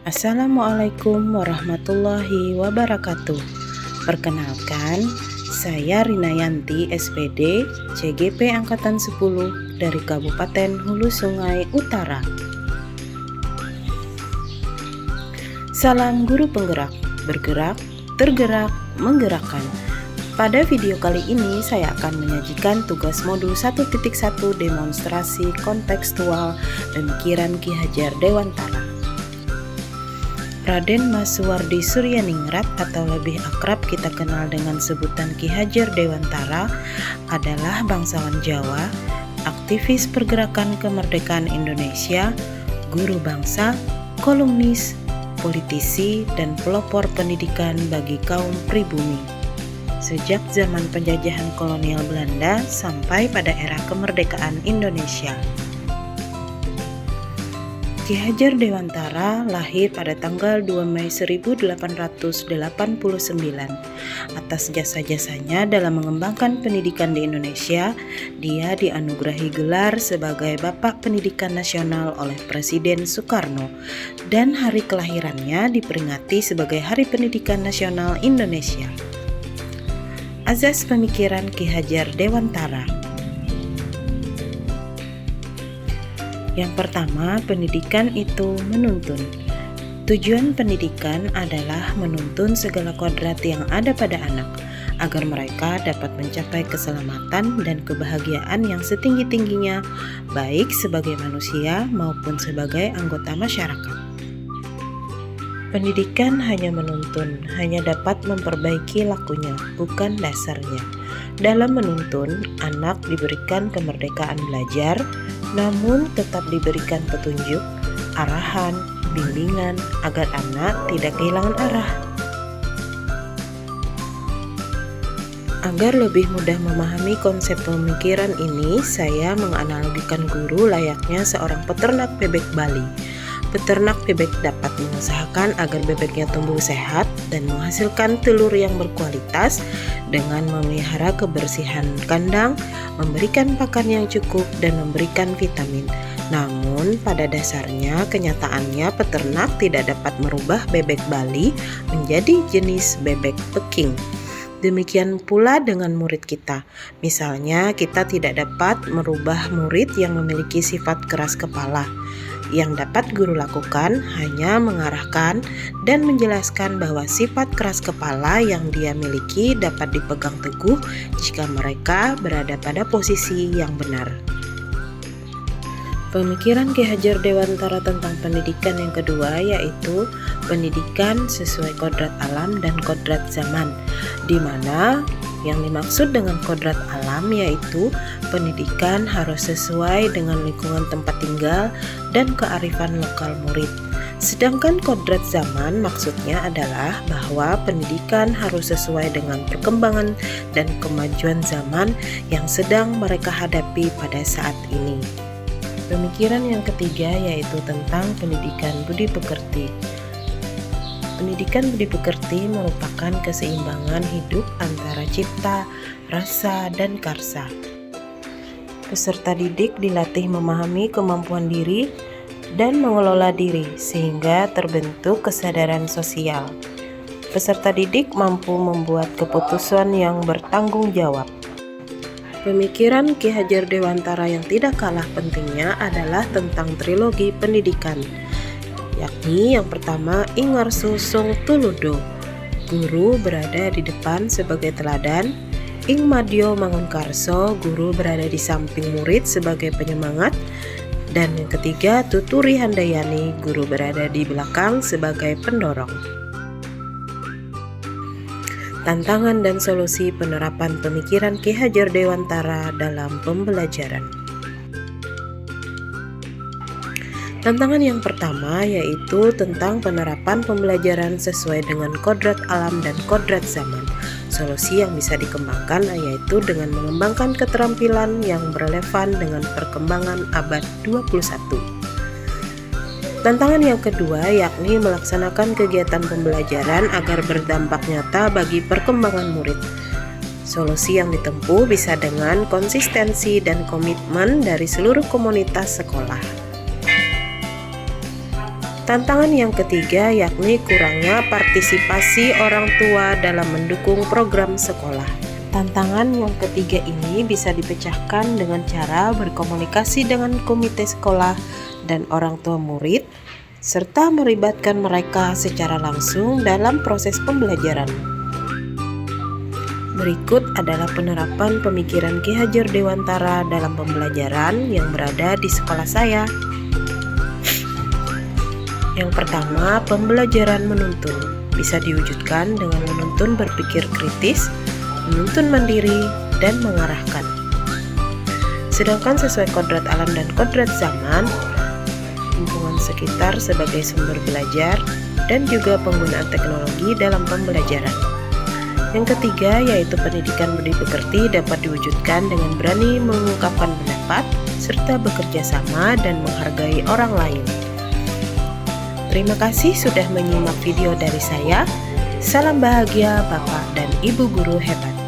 Assalamualaikum warahmatullahi wabarakatuh. Perkenalkan, saya Rina Yanti SPD, CGP Angkatan 10 dari Kabupaten Hulu Sungai Utara. Salam guru penggerak, bergerak, tergerak, menggerakkan. Pada video kali ini saya akan menyajikan tugas modul 1.1 demonstrasi kontekstual pemikiran Ki Hajar Dewantara. Raden Masuwardi Suryaningrat atau lebih akrab kita kenal dengan sebutan Ki Hajar Dewantara adalah bangsawan Jawa, aktivis pergerakan kemerdekaan Indonesia, guru bangsa, kolumnis, politisi, dan pelopor pendidikan bagi kaum pribumi. Sejak zaman penjajahan kolonial Belanda sampai pada era kemerdekaan Indonesia. Ki Hajar Dewantara lahir pada tanggal 2 Mei 1889. Atas jasa-jasanya dalam mengembangkan pendidikan di Indonesia, dia dianugerahi gelar sebagai Bapak Pendidikan Nasional oleh Presiden Soekarno, dan hari kelahirannya diperingati sebagai Hari Pendidikan Nasional Indonesia. Azas pemikiran Ki Hajar Dewantara. Yang pertama, pendidikan itu menuntun. Tujuan pendidikan adalah menuntun segala kodrat yang ada pada anak, agar mereka dapat mencapai keselamatan dan kebahagiaan yang setinggi-tingginya, baik sebagai manusia maupun sebagai anggota masyarakat. Pendidikan hanya menuntun, hanya dapat memperbaiki lakunya, bukan dasarnya. Dalam menuntun, anak diberikan kemerdekaan belajar, namun tetap diberikan petunjuk, arahan, bimbingan agar anak tidak kehilangan arah. Agar lebih mudah memahami konsep pemikiran ini, saya menganalogikan guru layaknya seorang peternak bebek Bali. Peternak bebek dapat mengusahakan agar bebeknya tumbuh sehat dan menghasilkan telur yang berkualitas dengan memelihara kebersihan kandang, memberikan pakan yang cukup, dan memberikan vitamin. Namun pada dasarnya kenyataannya peternak tidak dapat merubah bebek Bali menjadi jenis bebek Peking. Demikian pula dengan murid kita. Misalnya kita tidak dapat merubah murid yang memiliki sifat keras kepala. Yang dapat guru lakukan hanya mengarahkan dan menjelaskan bahwa sifat keras kepala yang dia miliki dapat dipegang teguh jika mereka berada pada posisi yang benar. Pemikiran Ki Hajar Dewantara tentang pendidikan yang kedua yaitu pendidikan sesuai kodrat alam dan kodrat zaman, di mana yang dimaksud dengan kodrat alam yaitu pendidikan harus sesuai dengan lingkungan tempat tinggal dan kearifan lokal murid. Sedangkan kodrat zaman maksudnya adalah bahwa pendidikan harus sesuai dengan perkembangan dan kemajuan zaman yang sedang mereka hadapi pada saat ini. Pemikiran yang ketiga yaitu tentang pendidikan budi pekerti. Pendidikan budi pekerti merupakan keseimbangan hidup antara cipta, rasa, dan karsa. Peserta didik dilatih memahami kemampuan diri dan mengelola diri sehingga terbentuk kesadaran sosial. Peserta didik mampu membuat keputusan yang bertanggung jawab. Pemikiran Ki Hajar Dewantara yang tidak kalah pentingnya adalah tentang trilogi pendidikan, yakni yang pertama Ingarso Song Tuludo, guru berada di depan sebagai teladan, Ing Madyo Mangunkarso, guru berada di samping murid sebagai penyemangat, dan yang ketiga Tuturi Handayani, guru berada di belakang sebagai pendorong. Tantangan dan solusi penerapan pemikiran Ki Hajar Dewantara dalam pembelajaran. Tantangan yang pertama yaitu tentang penerapan pembelajaran sesuai dengan kodrat alam dan kodrat zaman. Solusi yang bisa dikembangkan yaitu dengan mengembangkan keterampilan yang berrelevan dengan perkembangan abad 21. Tantangan yang kedua yakni melaksanakan kegiatan pembelajaran agar berdampak nyata bagi perkembangan murid. Solusi yang ditempuh bisa dengan konsistensi dan komitmen dari seluruh komunitas sekolah. Tantangan yang ketiga yakni kurangnya partisipasi orang tua dalam mendukung program sekolah. Tantangan yang ketiga ini bisa dipecahkan dengan cara berkomunikasi dengan komite sekolah dan orang tua murid, serta melibatkan mereka secara langsung dalam proses pembelajaran. Berikut adalah penerapan pemikiran Ki Hajar Dewantara dalam pembelajaran yang berada di sekolah saya. Yang pertama, pembelajaran menuntun bisa diwujudkan dengan menuntun berpikir kritis, menuntun mandiri, dan mengarahkan. Sedangkan sesuai kodrat alam dan kodrat zaman, lingkungan sekitar sebagai sumber belajar, dan juga penggunaan teknologi dalam pembelajaran. Yang ketiga, yaitu pendidikan budi pekerti dapat diwujudkan dengan berani mengungkapkan pendapat, serta bekerja sama dan menghargai orang lain. Terima kasih sudah menyimak video dari saya. Salam bahagia Bapak dan Ibu guru hebat.